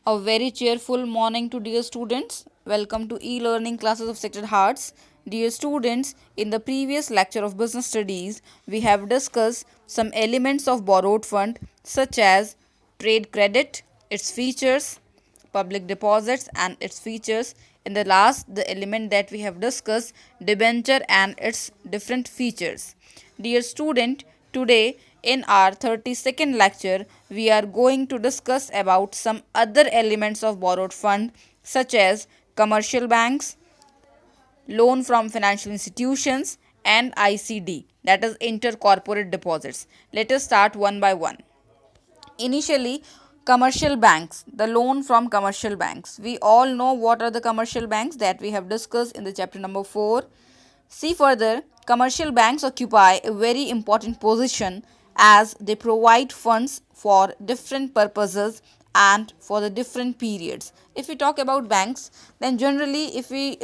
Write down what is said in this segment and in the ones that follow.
A very cheerful morning to dear students. Welcome to e-learning classes of Sacred Hearts. Dear students, in the previous lecture of business studies, we have discussed some elements of borrowed fund such as trade credit, its features, public deposits and its features. In the last, the element that we have discussed, debenture and its different features. Dear student, today in our 32nd lecture, we are going to discuss about some other elements of borrowed fund such as commercial banks, loan from financial institutions and ICD, that is intercorporate deposits. Let us start one by one. Initially, commercial banks, the loan from commercial banks. We all know what are the commercial banks that we have discussed in the chapter number 4. See further, commercial banks occupy a very important position as they provide funds for different purposes and for the different periods. If we talk about banks, then generally if we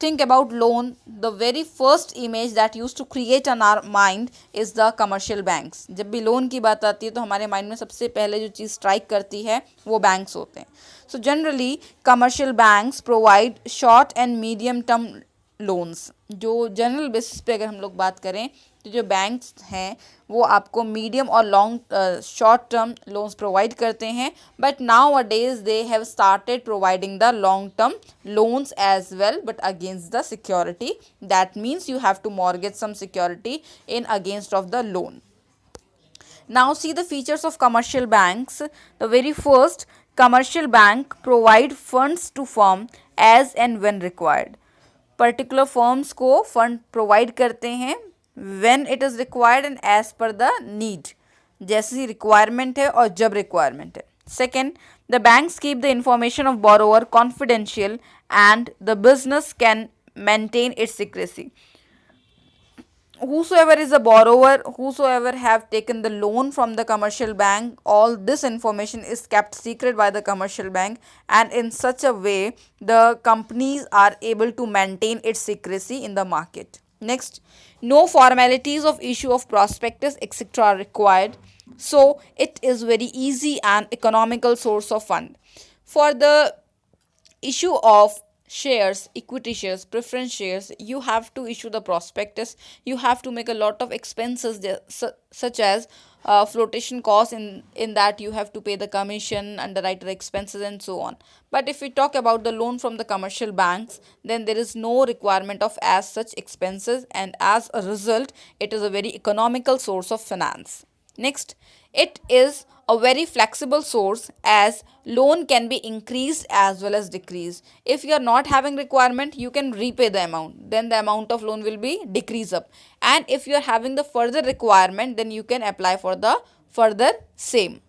think about loan, the very first image that used to create on our mind is the commercial banks. जब भी loan की बात आती है तो हमारे mind में सबसे पहले जो चीज़ स्ट्राइक करती है वो बैंक्स होते हैं. So generally commercial banks provide short and medium term loans. जो जनरल बेसिस पे अगर हम लोग बात करें तो जो बैंक्स हैं वो आपको मीडियम और long short term loans provide करते हैं, but nowadays they have started providing the long term loans as well, but against the security. That means you have to mortgage some security in against of the loan. Now see the features of commercial banks. The very first, commercial bank provide funds to firm as and when required. Particular firms को fund provide करते हैं when it is required and as per the need, जैसी requirement है और जब requirement है. Second, the banks keep the information of borrower confidential and the business can maintain its secrecy. Whosoever is a borrower, whosoever have taken the loan from the commercial bank, all this information is kept secret by the commercial bank, and in such a way the companies are able to maintain its secrecy in the market. Next, no formalities of issue of prospectus etc are required, so it is very easy and economical source of fund. For the issue of shares, equity shares, preference shares, you have to issue the prospectus. You have to make a lot of expenses there, such as flotation costs. In that you have to pay the commission, underwriter expenses and so on. But if we talk about the loan from the commercial banks, then there is no requirement of as such expenses, and as a result it is a very economical source of finance. Next, it is a very flexible source as loan can be increased as well as decreased. If you are not having requirement, you can repay the amount, then the amount of loan will be decrease up, and if you are having the further requirement, then you can apply for the further same.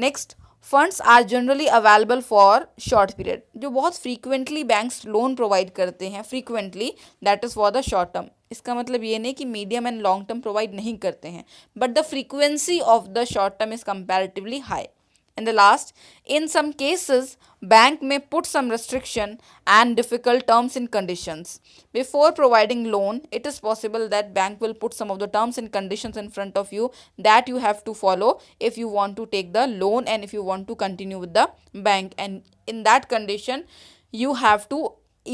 Next, funds are generally available for short period. जो बहुत frequently banks loan provide करते हैं, frequently, that is for the short term. इसका मतलब ये नहीं कि medium and long term provide नहीं करते हैं, but the frequency of the short term is comparatively high. And the last, in some cases, bank may put some restriction and difficult terms and conditions. Before providing loan, it is possible that bank will put some of the terms and conditions in front of you that you have to follow if you want to take the loan and if you want to continue with the bank. And in that condition, you have to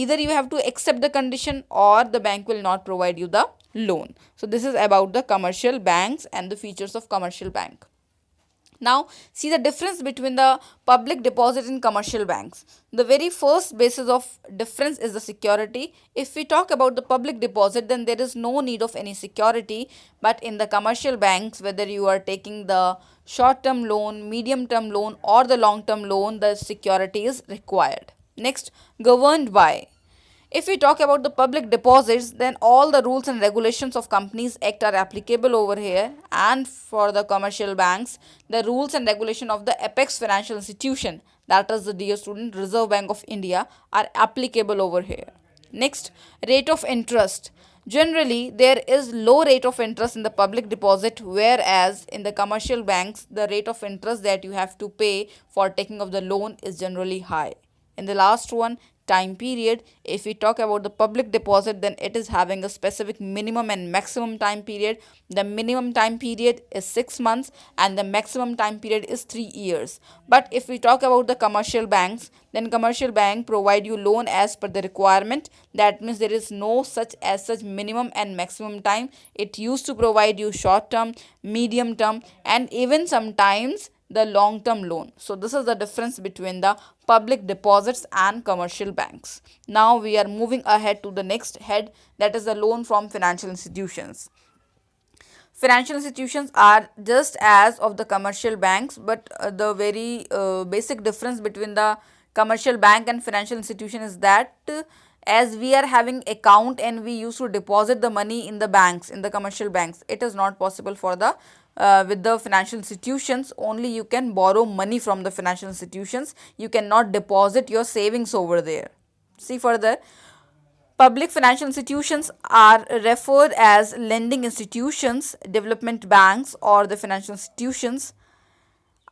either you have to accept the condition or the bank will not provide you the loan. So this is about the commercial banks and the features of commercial bank. Now, see the difference between the public deposit and commercial banks. The very first basis of difference is the security. If we talk about the public deposit, then there is no need of any security. But in the commercial banks, whether you are taking the short-term loan, medium-term loan or the long-term loan, the security is required. Next, governed by. If we talk about the public deposits, then all the rules and regulations of Companies Act are applicable over here, and for the commercial banks, the rules and regulation of the apex financial institution, that is the dear student Reserve Bank of India, are applicable over here. Next, rate of interest. Generally, there is low rate of interest in the public deposit, whereas in the commercial banks, the rate of interest that you have to pay for taking of the loan is generally high. And the last one, time period. If we talk about the public deposit, then it is having a specific minimum and maximum time period. The minimum time period is 6 months and the maximum time period is 3 years. But if we talk about the commercial banks, then commercial bank provide you loan as per the requirement. That means there is no such minimum and maximum time. It used to provide you short term, medium term, and even sometimes the long term loan. So this is the difference between the public deposits and commercial banks. Now we are moving ahead to the next head, that is the loan from financial institutions. Financial institutions are just as of the commercial banks, but the very basic difference between the commercial bank and financial institution is that as we are having account and we used to deposit the money in the banks, in the commercial banks, it is not possible for the with the financial institutions. Only you can borrow money from the financial institutions, you cannot deposit your savings over there. See further, public financial institutions are referred as lending institutions, development banks, or the financial institutions.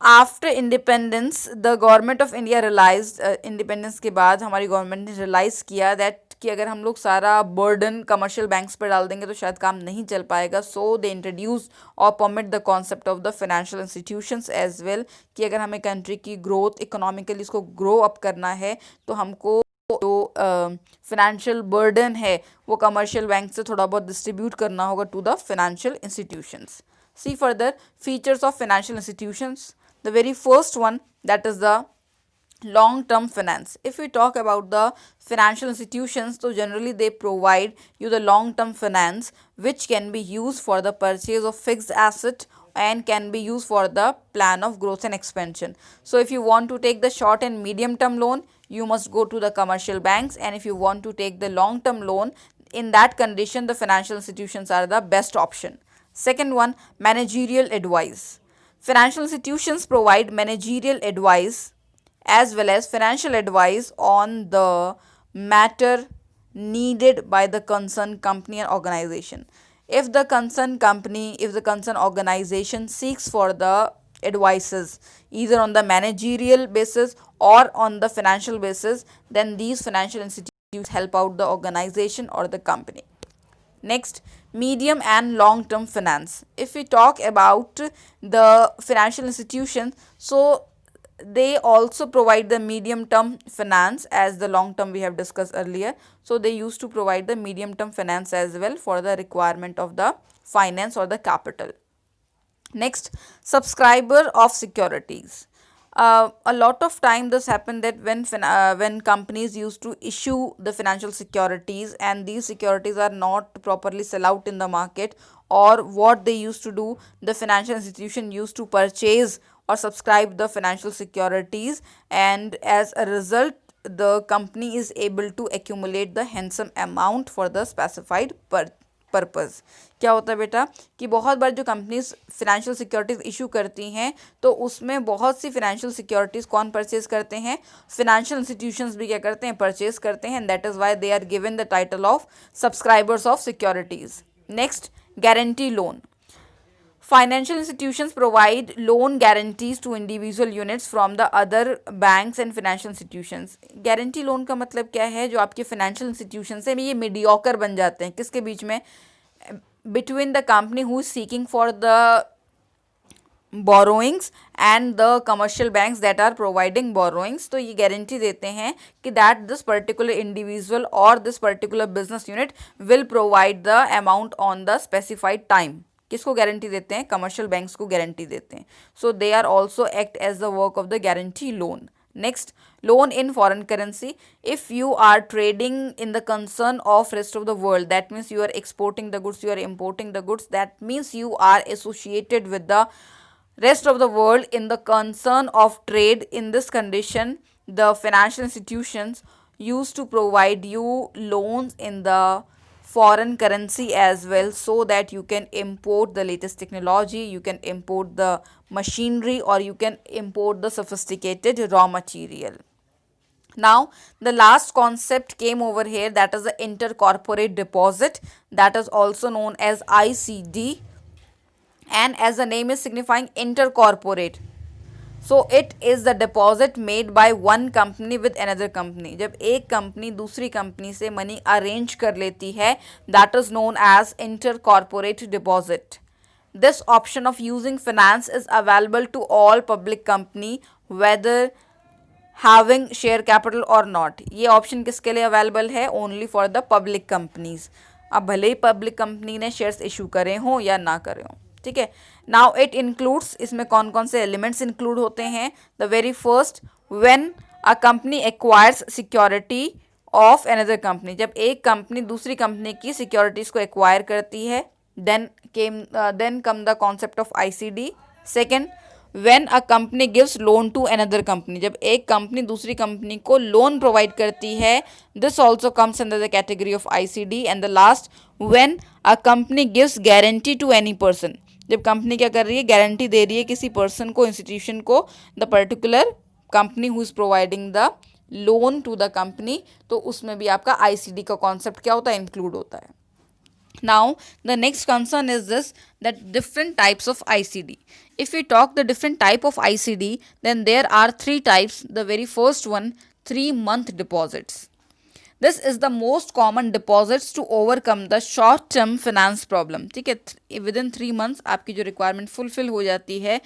After independence the government of India realise, independence के बाद हमारी government ने realise किया that कि अगर हम लोग सारा बर्डन कमर्शियल बैंक्स पर डाल देंगे तो शायद काम नहीं चल पाएगा. सो दे इंट्रोड्यूस और permit the concept of the financial institutions as well, कि अगर हमें कंट्री की ग्रोथ इकोनॉमिकली इसको ग्रो अप करना है तो हमको जो फाइनेंशियल बर्डन है वो कमर्शियल बैंक से थोड़ा बहुत डिस्ट्रीब्यूट करना होगा to the financial institutions. See further features of financial institutions. The very first one, that is the long term finance. If we talk about the financial institutions, so generally they provide you the long term finance which can be used for the purchase of fixed asset and can be used for the plan of growth and expansion. So if you want to take the short and medium term loan, you must go to the commercial banks, and if you want to take the long term loan, in that condition the financial institutions are the best option. Second one, managerial advice. Financial institutions provide managerial advice as well as financial advice on the matter needed by the concerned company and organization. If the concerned company, if the concerned organization seeks for the advices either on the managerial basis or on the financial basis, then these financial institutions help out the organization or the company. Next, medium and long term finance. If we talk about the financial institutions, so they also provide the medium term finance as the long term we have discussed earlier. So they used to provide the medium term finance as well for the requirement of the finance or the capital. Next, subscriber of securities. A lot of time this happened that when companies used to issue the financial securities and these securities are not properly sell out in the market, or what they used to do, the financial institution used to purchase or subscribe the financial securities, and as a result the company is able to accumulate the handsome amount for the specified purpose. क्या होता है बेटा कि बहुत बार जो companies financial securities issue करती हैं तो उसमें बहुत सी फिनेंशियल सिक्योरिटीज़ कौन परचेज करते हैं, फिनेंशियल इंस्टीट्यूशंस भी क्या करते हैं, परचेज करते हैं. That is why they are given the title of subscribers of securities. Next, guarantee loan. Financial institutions provide loan guarantees to individual units from the other banks and financial institutions. Guarantee loan का मतलब क्या है, जो आपके financial institutions हैं ये mediocre बन जाते हैं. किसके बीच में? Between the company who is seeking for the borrowings and the commercial banks that are providing borrowings. तो ये guarantee देते हैं कि that this particular individual or this particular business unit will provide the amount on the specified time. किसको guarantee देते हैं? Commercial banks को guarantee देते हैं. So they are also act as the work of the guarantee loan. Next, loan in foreign currency. If you are trading in the concern of rest of the world, that means you are exporting the goods, you are importing the goods, that means you are associated with the rest of the world in the concern of trade. In this condition, the financial institutions used to provide you loans in the foreign currency as well, so that you can import the latest technology, you can import the machinery, or you can import the sophisticated raw material. Now the last concept came over here, that is the intercorporate deposit, that is also known as ICD, and as the name is signifying intercorporate. So it is the deposit made by one company with another company. जब एक company दूसरी company से money arrange कर लेती है, that is known as inter corporate deposit. This option of using finance is available to all public company whether having share capital or not. ये option किसके लिए अवेलेबल है? Only for the public companies. अब भले ही public company ने shares issue करे हों या ना करे हों. ठीक है. नाउ इट इंक्लूड्स, इसमें कौन कौन से एलिमेंट्स इंक्लूड होते हैं? The very first, when a company acquires security of another company. जब एक कंपनी दूसरी कंपनी की सिक्योरिटीज को एक्वायर करती है, then come the concept of ICD. Second, when a company gives loan to another company. जब एक कंपनी दूसरी कंपनी को लोन प्रोवाइड करती है, this also comes under the category of ICD. And the last, when a company gives guarantee to any person. जब company क्या कर रही है? गारंटी दे रही है किसी पर्सन को, इंस्टीट्यूशन को, the particular company who is providing the loan to the company, तो उसमें भी आपका ICD का कॉन्सेप्ट क्या होता है? इंक्लूड होता है. Now the next concern is this, that different types of ICD. If we talk the different type of ICD, then there are three types. The very first one, 3-month deposits. This is the most common deposits to overcome the short term finance problem. ठीक है, within 3 months आपकी जो requirement fulfill हो जाती है,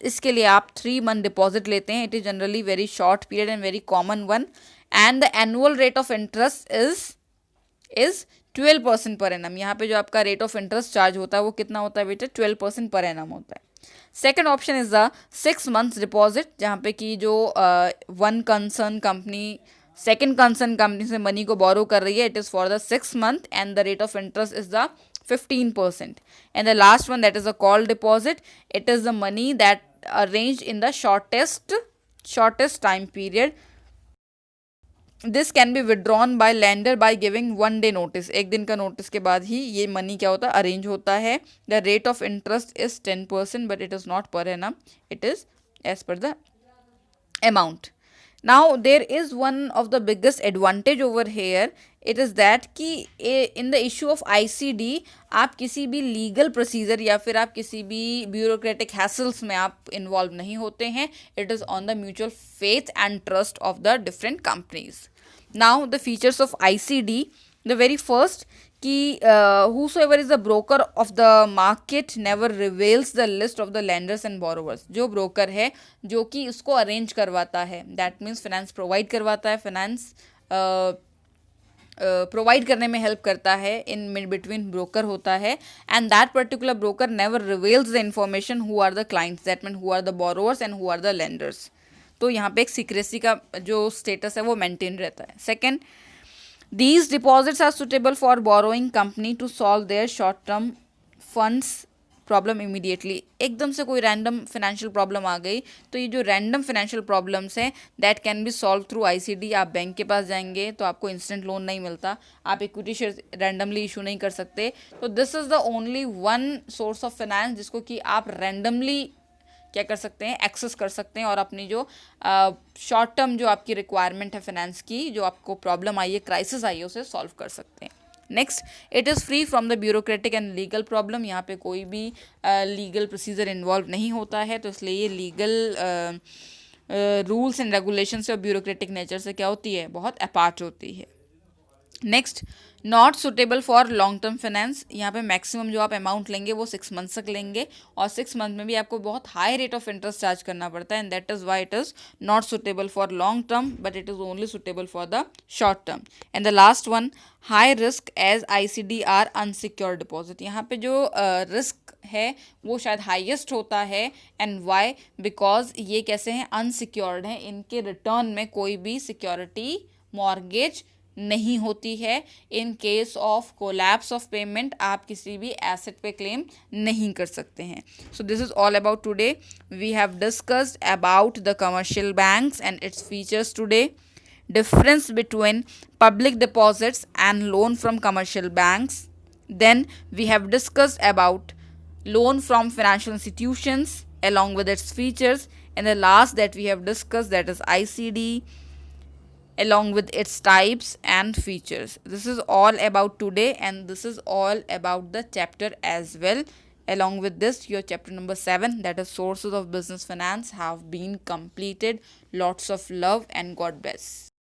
इसके लिए आप 3-month deposit लेते हैं. It is generally very short period and very common one. And the annual rate of interest is 12% per annum. यहाँ पे जो आपका रेट ऑफ इंटरेस्ट चार्ज होता है वो कितना होता है बेटा? 12% पर एनम होता है. Second option is the 6 months deposit, जहाँ पे कि जो one concern company second concern company से मनी को बोरो कर रही है, it is for the 6 month and the rate of interest is the 15%. And the last one, that is a call deposit. It is the money that arrange in the shortest time period. This can be withdrawn bye lender by giving 1 day notice. एक दिन का notice के बाद ही ये money क्या होता है? Arrange होता है. The rate of interest is 10%, but it is not per annum, it is as per the amount. Now there is one of the biggest advantage over here. It is that कि in the issue of ICD आप किसी भी legal procedure या फिर आप किसी भी bureaucratic hassles में आप इन्वॉल्व नहीं होते हैं. It is on the mutual faith and trust of the different companies. Now the features of ICD, the very first कि whosoever is the broker of the market never reveals the list of the lenders and borrowers. जो broker है जो कि उसको arrange करवाता है, that means finance provide करवाता है, finance प्रोवाइड करने में हेल्प करता है, इन मिड बिटवीन ब्रोकर होता है. And that particular broker never reveals the information who are the clients, that mean who are the borrowers and who are the lenders. तो यहाँ पे एक सीक्रेसी का जो स्टेटस है वो मेंटेन रहता है. Second, these deposits are suitable for borrowing company to solve their short term funds problem immediately. एकदम से कोई रैंडम फाइनेंशियल प्रॉब्लम आ गई तो ये जो रैंडम फाइनेंशियल प्रॉब्लम्स हैं that can be solve through ICD. आप बैंक के पास जाएंगे तो आपको इंस्टेंट लोन नहीं मिलता, आप इक्विटी शेयर रैंडमली इशू नहीं कर सकते. तो this is the only one source of finance जिसको कि आप रैंडमली क्या कर सकते हैं? एक्सेस कर सकते हैं और अपनी जो शॉर्ट टर्म जो आपकी रिक्वायरमेंट है फाइनेंस की, जो आपको प्रॉब्लम आई है, क्राइसिस आई है, उसे सॉल्व कर सकते हैं. Next, it is free from the bureaucratic and legal problem. यहाँ पे कोई भी लीगल प्रोसीजर इन्वॉल्व नहीं होता है, तो इसलिए ये लीगल रूल्स एंड रेगुलेशन से और ब्यूरोक्रेटिक नेचर से क्या होती है? बहुत अपार्ट होती है. Next, not suitable for long term finance. यहाँ पे मैक्सिमम जो आप अमाउंट लेंगे वो 6 months तक लेंगे और 6 month में भी आपको बहुत high rate of interest charge करना पड़ता है. And that is why it is not suitable for long term but it is only suitable for the short term. And the last one, high risk as ICD are unsecured deposit. यहाँ पे जो risk है वो शायद highest होता है. And Y? Because ये कैसे हैं? अनसिक्योर्ड हैं. इनके रिटर्न में कोई भी सिक्योरिटी मॉर्गेज नहीं होती है. In case of collapse of payment आप किसी भी एसेट पे क्लेम नहीं कर सकते हैं. So this is all about today. We have discussed about the commercial banks and its features today, difference between public deposits and loan from commercial banks. Then we have discussed about loan from financial institutions along with its features, and the last that we have discussed, that is ICD along with its types and features. This is all about today and this is all about the chapter as well. Along with this, your chapter number 7, that is sources of business finance, have been completed. Lots of love and God bless.